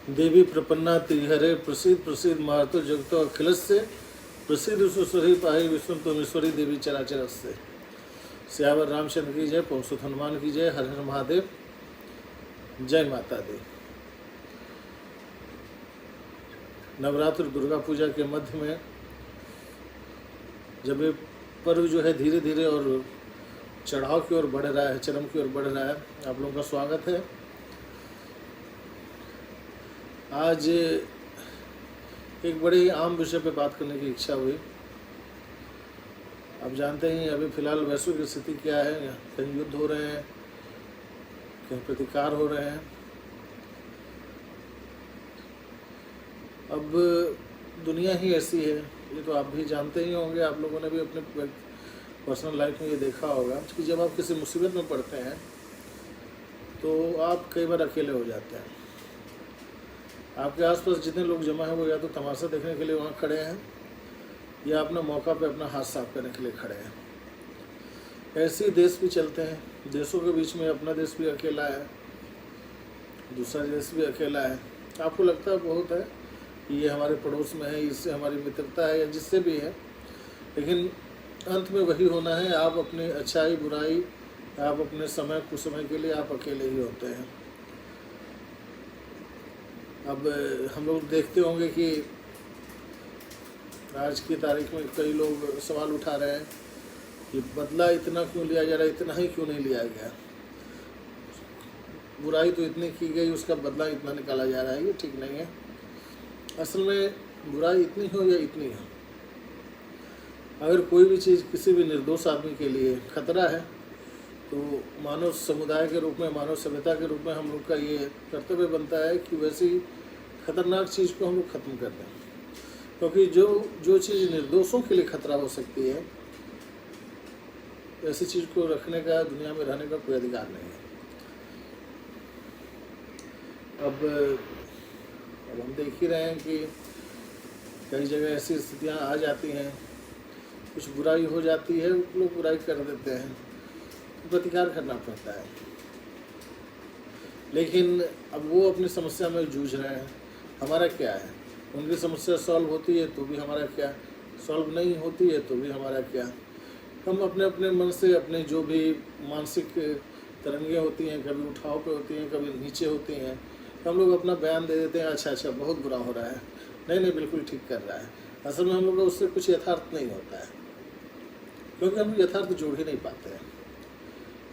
देवी प्रपन्नाति हरे प्रसीद प्रसीद मारुतो जगतो अखिलस्य प्रसिद्ध सुस्वरी पाहि विष्णु तोमेश्वरी देवी चराचरस्य। सियावर रामचंद्र की जय, पवन सुत हनुमान की जय, हर हर महादेव, जय माता दी। नवरात्र दुर्गा पूजा के मध्य में जब ये पर्व जो है धीरे धीरे और चढ़ाव की ओर बढ़ रहा है, चरम की ओर बढ़ रहा है, आप लोगों का स्वागत है। आज एक बड़े ही आम विषय पे बात करने की इच्छा हुई। आप जानते हैं अभी फिलहाल वैश्विक स्थिति क्या है, कहीं युद्ध हो रहे हैं, कहीं प्रतिकार हो रहे हैं। अब दुनिया ही ऐसी है, ये तो आप भी जानते ही होंगे, आप लोगों ने भी अपने पर्सनल लाइफ में ये देखा होगा कि जब आप किसी मुसीबत में पड़ते हैं तो आप कई बार अकेले हो जाते हैं। आपके आसपास जितने लोग जमा हैं वो या तो तमाशा देखने के लिए वहाँ खड़े हैं या अपना मौका पे अपना हाथ साफ करने के लिए खड़े हैं। ऐसे ही देश भी चलते हैं, देशों के बीच में अपना देश भी अकेला है, दूसरा देश भी अकेला है। आपको लगता है बहुत है कि ये हमारे पड़ोस में है, इससे हमारी मित्रता है या जिससे भी है, लेकिन अंत में वही होना है। आप अपनी अच्छाई बुराई, आप अपने समय कुछ समय के लिए आप अकेले ही होते हैं। अब हम लोग देखते होंगे कि आज की तारीख में कई लोग सवाल उठा रहे हैं कि बदला इतना क्यों लिया जा रहा है, इतना ही क्यों नहीं लिया गया। बुराई तो इतनी की गई, उसका बदला इतना निकाला जा रहा है, ये ठीक नहीं है। असल में बुराई इतनी हो या इतनी हो, अगर कोई भी चीज़ किसी भी निर्दोष आदमी के लिए खतरा है तो मानव समुदाय के रूप में, मानव सभ्यता के रूप में हम लोग का ये कर्तव्य बनता है कि वैसी खतरनाक चीज़ को हम लोग ख़त्म कर दें, क्योंकि जो चीज़ निर्दोषों के लिए खतरा हो सकती है, ऐसी चीज़ को रखने का, दुनिया में रहने का कोई अधिकार नहीं है। अब हम देख ही रहे हैं कि कई जगह ऐसी स्थितियाँ आ जाती हैं, कुछ बुराई हो जाती है, लोग बुराई कर देते हैं, तो प्रतिकार करना पड़ता है। लेकिन अब वो अपनी समस्या में जूझ रहे हैं, हमारा क्या है। उनकी समस्या सॉल्व होती है तो भी हमारा क्या, सॉल्व नहीं होती है तो भी हमारा क्या। हम अपने अपने मन से अपने जो भी मानसिक तरंगें होती हैं, कभी उठाव पे होती हैं, कभी नीचे होती हैं, हम लोग अपना बयान दे देते हैं, अच्छा बहुत बुरा हो रहा है, नहीं बिल्कुल ठीक कर रहा है। असल में हम लोग का उससे कुछ यथार्थ नहीं होता है, क्योंकि हम यथार्थ जोड़ ही नहीं पाते हैं।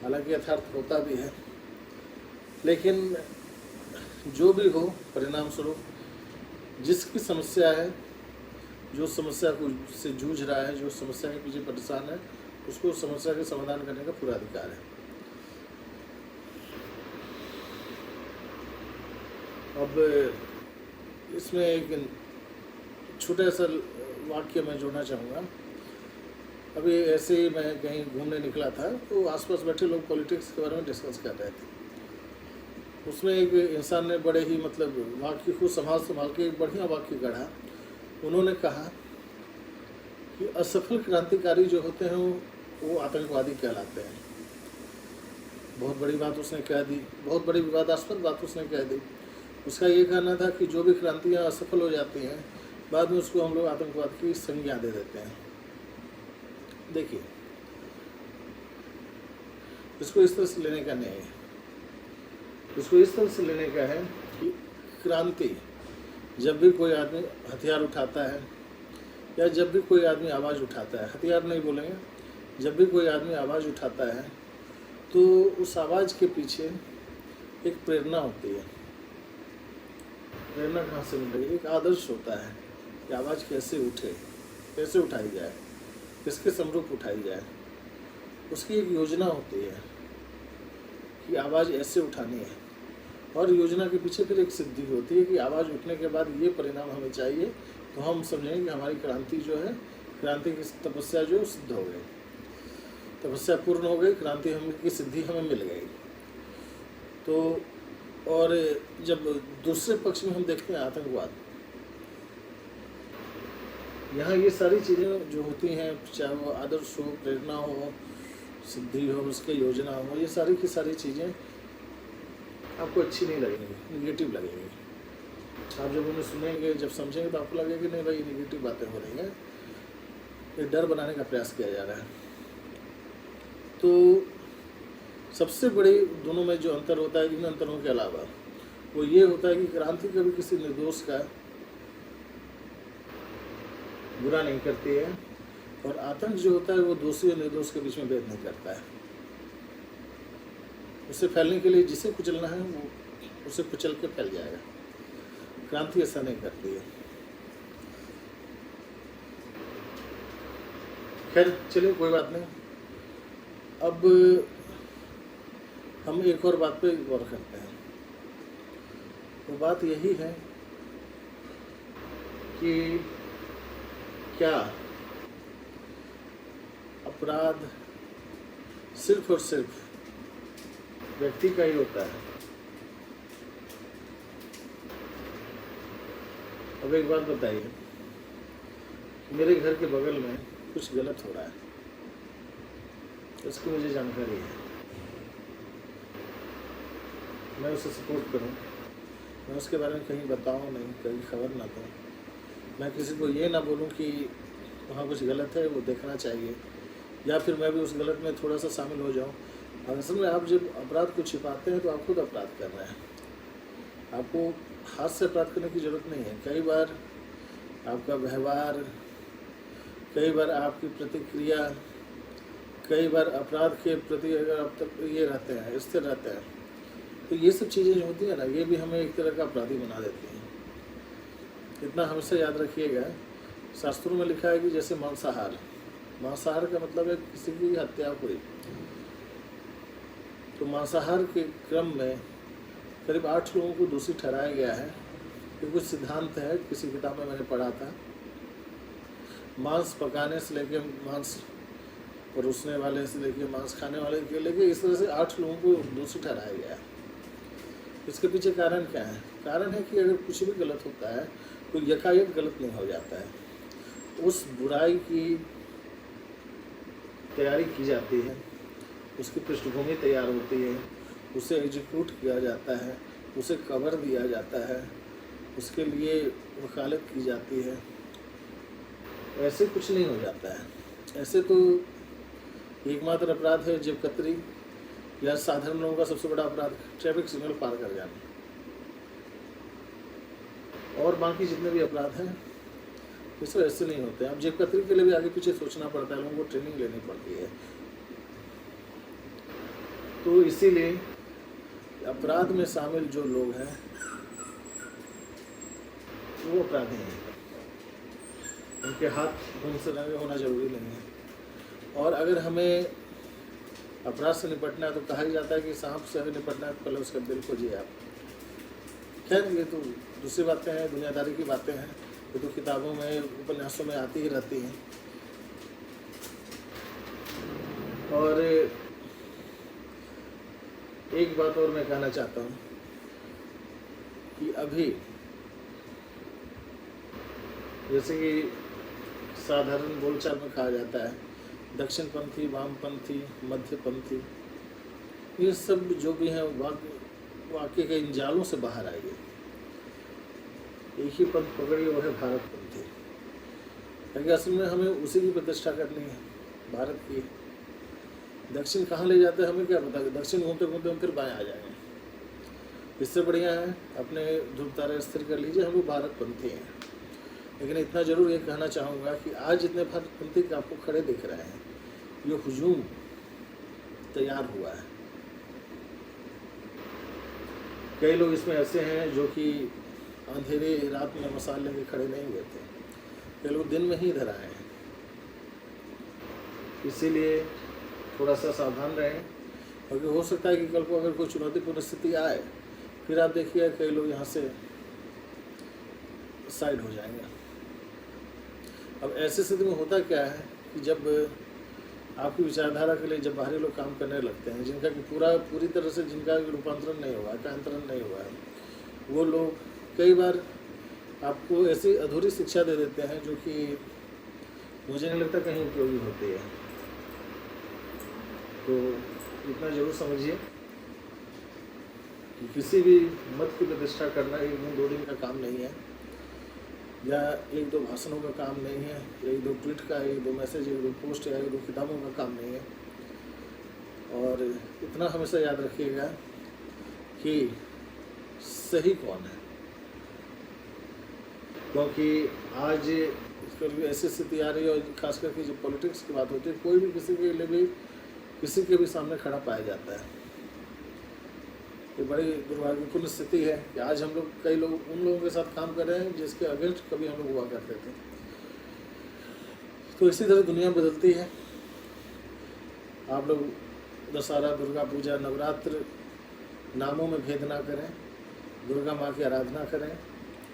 हालांकि यथार्थ होता भी है, लेकिन जो भी हो, परिणाम स्वरूप जिसकी समस्या है, जो समस्या को से जूझ रहा है, जो समस्या के पीछे परेशान है, उसको समस्या के समाधान करने का पूरा अधिकार है। अब इसमें एक छोटा सा वाक्य मैं जोड़ना चाहूँगा। अभी ऐसे ही मैं कहीं घूमने निकला था तो आसपास बैठे लोग पॉलिटिक्स के बारे में डिस्कस कर रहे थे। उसमें एक इंसान ने बड़े ही वाक्य को संभाल के एक बढ़िया वाक्य गढ़ा। उन्होंने कहा कि असफल क्रांतिकारी जो होते हैं वो आतंकवादी कहलाते हैं। बहुत बड़ी बात उसने कह दी, बहुत बड़ी विवादास्पद बात उसने कह दी। उसका ये कहना था कि जो भी क्रांतियाँ असफल हो जाती हैं, बाद में उसको हम लोग आतंकवाद की संज्ञा दे देते हैं। देखिए, इसको इस तरह से लेने का नहीं है, इसको इस तरह से लेने का है कि क्रांति, जब भी कोई आदमी हथियार उठाता है या जब भी कोई आदमी आवाज़ उठाता है, हथियार नहीं बोलेंगे, जब भी कोई आदमी आवाज़ उठाता है तो उस आवाज़ के पीछे एक प्रेरणा होती है। प्रेरणा कहाँ से मिलेगी? एक आदर्श होता है कि आवाज़ कैसे उठे, कैसे उठाई जाए, किसके समरूप उठाई जाए। उसकी एक योजना होती है कि आवाज़ ऐसे उठानी है, और योजना के पीछे फिर एक सिद्धि होती है कि आवाज़ उठने के बाद ये परिणाम हमें चाहिए, तो हम समझेंगे कि हमारी क्रांति जो है, क्रांति की तपस्या जो सिद्ध हो गई, तपस्या पूर्ण हो गई, क्रांति की सिद्धि हमें मिल गई। तो और जब दूसरे पक्ष में हम देखते हैं आतंकवाद, यहाँ ये सारी चीज़ें जो होती हैं, चाहे वो आदर्श हो, प्रेरणा हो, सिद्धि हो, उसके योजना हो, ये सारी की सारी चीज़ें आपको अच्छी नहीं लगेंगी, निगेटिव लगेंगी। आप जब उन्हें सुनेंगे, जब समझेंगे, तो आपको लगेगा कि नहीं भाई ये निगेटिव बातें हो रही हैं, ये डर बनाने का प्रयास किया जा रहा है। तो सबसे बड़ी दोनों में जो अंतर होता है, इन अंतरों के अलावा, वो ये होता है कि क्रांति कभी किसी निर्दोष का बुरा नहीं करती है, और आतंक जो होता है वो दोषी और निर्दोष के बीच में भेद नहीं करता है। उसे फैलने के लिए जिसे कुचलना है वो उसे कुचल के फैल जाएगा। क्रांति ऐसा नहीं करती है। खैर चलिए, कोई बात नहीं। अब हम एक और बात पे गौर करते हैं। वो बात यही है कि क्या अपराध सिर्फ और सिर्फ व्यक्ति का ही होता है? अब एक बात बताइए, मेरे घर के बगल में कुछ गलत हो रहा है, इसकी मुझे जानकारी है, मैं उसे सपोर्ट करूं, मैं उसके बारे में कहीं बताऊं नहीं, कहीं खबर ना दूं, मैं किसी को ये ना बोलूं कि वहाँ कुछ गलत है, वो देखना चाहिए, या फिर मैं भी उस गलत में थोड़ा सा शामिल हो जाऊं। और असल में आप जब अपराध को छिपाते हैं तो आप खुद अपराध कर रहे हैं। आपको हाथ से अपराध करने की ज़रूरत नहीं है। कई बार आपका व्यवहार, कई बार आपकी प्रतिक्रिया, कई बार अपराध के प्रति अगर आप तक ये रहते हैं, स्थिर रहते हैं, तो ये सब चीज़ें जो होती हैं ना, ये भी हमें एक तरह का अपराधी बना देती हैं। इतना हमेशा याद रखिएगा, शास्त्रों में लिखा है कि जैसे मांसाहार का मतलब है किसी की हत्या हुई, तो मांसाहार के क्रम में करीब 8 लोगों को दोषी ठहराया गया है। ये कुछ सिद्धांत है, किसी किताब में मैंने पढ़ा था। मांस पकाने से लेके मांस परोसने वाले से लेके मांस खाने वाले के लेके इस तरह से 8 लोगों को दोषी ठहराया गया है। इसके पीछे कारण क्या है? कारण है कि अगर कुछ भी गलत होता है तो यकायक गलत नहीं हो जाता है। उस बुराई की तैयारी की जाती है, उसकी पृष्ठभूमि तैयार होती है, उसे एग्जीक्यूट किया जाता है, उसे कवर दिया जाता है, उसके लिए वकालत की जाती है। ऐसे कुछ नहीं हो जाता है। ऐसे तो एकमात्र अपराध है जेब कतरी, या साधारण लोगों का सबसे बड़ा अपराध ट्रैफिक सिग्नल पार कर जाना। और बाकी जितने भी अपराध हैं ये सब ऐसे नहीं होते हैं। अब जेब कतरी के लिए भी आगे पीछे सोचना पड़ता है, लोगों को ट्रेनिंग लेनी पड़ती है। तो इसीलिए अपराध में शामिल जो लोग हैं वो अपराधी हैं। उनके हाथ खून से रंगे होना जरूरी नहीं है। और अगर हमें अपराध से निपटना है तो कहा ही जाता है कि सांप से अगर निपटना है तो पहले उसका दिल खोजिए आप। खैर ये तो दूसरी बातें हैं, दुनियादारी की बातें हैं, ये तो किताबों में, उपन्यासों में आती ही रहती हैं। और एक बात और मैं कहना चाहता हूँ कि अभी जैसे कि साधारण बोलचाल में कहा जाता है दक्षिणपंथी, वामपंथी, मध्यपंथी, ये सब जो भी हैं वाक्य के इन जालों से बाहर आइए। एक ही पंथ पकड़िए, वो है भारतपंथी। क्योंकि असल में हमें उसी की प्रतिष्ठा करनी है, भारत की। दक्षिण कहाँ ले जाते हैं हमें क्या पता, कि दक्षिण घूमते घूमते हम फिर बाएं आ जाएंगे। इससे बढ़िया है अपने ध्रुव तारे स्थिर कर लीजिए, हम लोग भारतपंथी हैं। लेकिन इतना जरूर ये कहना चाहूँगा कि आज जितने भारतपंथी आपको खड़े दिख रहे हैं, ये हुजूम तैयार हुआ है। कई लोग इसमें ऐसे हैं जो कि अंधेरे रात में मसाल लेके खड़े नहीं हुए थे, कई लोग दिन में ही इधर आए हैं। इसीलिए थोड़ा सा सावधान रहें, क्योंकि हो सकता है कि कल को अगर कोई चुनौतीपूर्ण स्थिति आए, फिर आप देखिए कई लोग यहाँ से साइड हो जाएंगे। अब ऐसी स्थिति में होता क्या है कि जब आपकी विचारधारा के लिए जब बाहरी लोग काम करने लगते हैं, जिनका कि पूरी तरह से जिनका रूपांतरण नहीं हुआ है, एकांतरण नहीं हुआ है, वो लोग कई बार आपको ऐसी अधूरी शिक्षा दे देते हैं जो कि मुझे नहीं लगता कहीं उपयोगी होती है। तो इतना ज़रूर समझिए कि किसी भी मत की प्रतिष्ठा करना एक दिन दो दिन का काम नहीं है, या एक दो भाषणों का काम नहीं है, एक दो ट्वीट का, एक दो मैसेज, एक दो पोस्ट या एक दो किताबों का काम नहीं है। और इतना हमेशा याद रखिएगा कि सही कौन है, क्योंकि आज कभी ऐसी स्थिति आ रही है, और खास करके जब पॉलिटिक्स की बात होती है, कोई भी किसी के लिए भी किसी के भी सामने खड़ा पाया जाता है। ये बड़ी दुर्भाग्यपूर्ण स्थिति है कि आज हम लोग, कई लोग उन लोगों के साथ काम कर रहे हैं जिसके अगेंस्ट कभी हम लोग हुआ करते थे। तो इसी तरह दुनिया बदलती है। आप लोग दशहरा, दुर्गा पूजा, नवरात्र नामों में भेद ना करें, दुर्गा माँ की आराधना करें,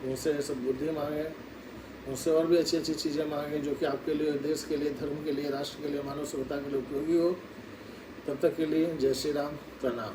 उनसे सब बुद्धि मांगें, उनसे और भी अच्छी अच्छी चीज़ें मांगें जो कि आपके लिए, देश के लिए, धर्म के लिए, राष्ट्र के लिए, मानव सभ्यता के लिए उपयोगी हो। तब तक के लिए जय श्री राम, प्रणाम।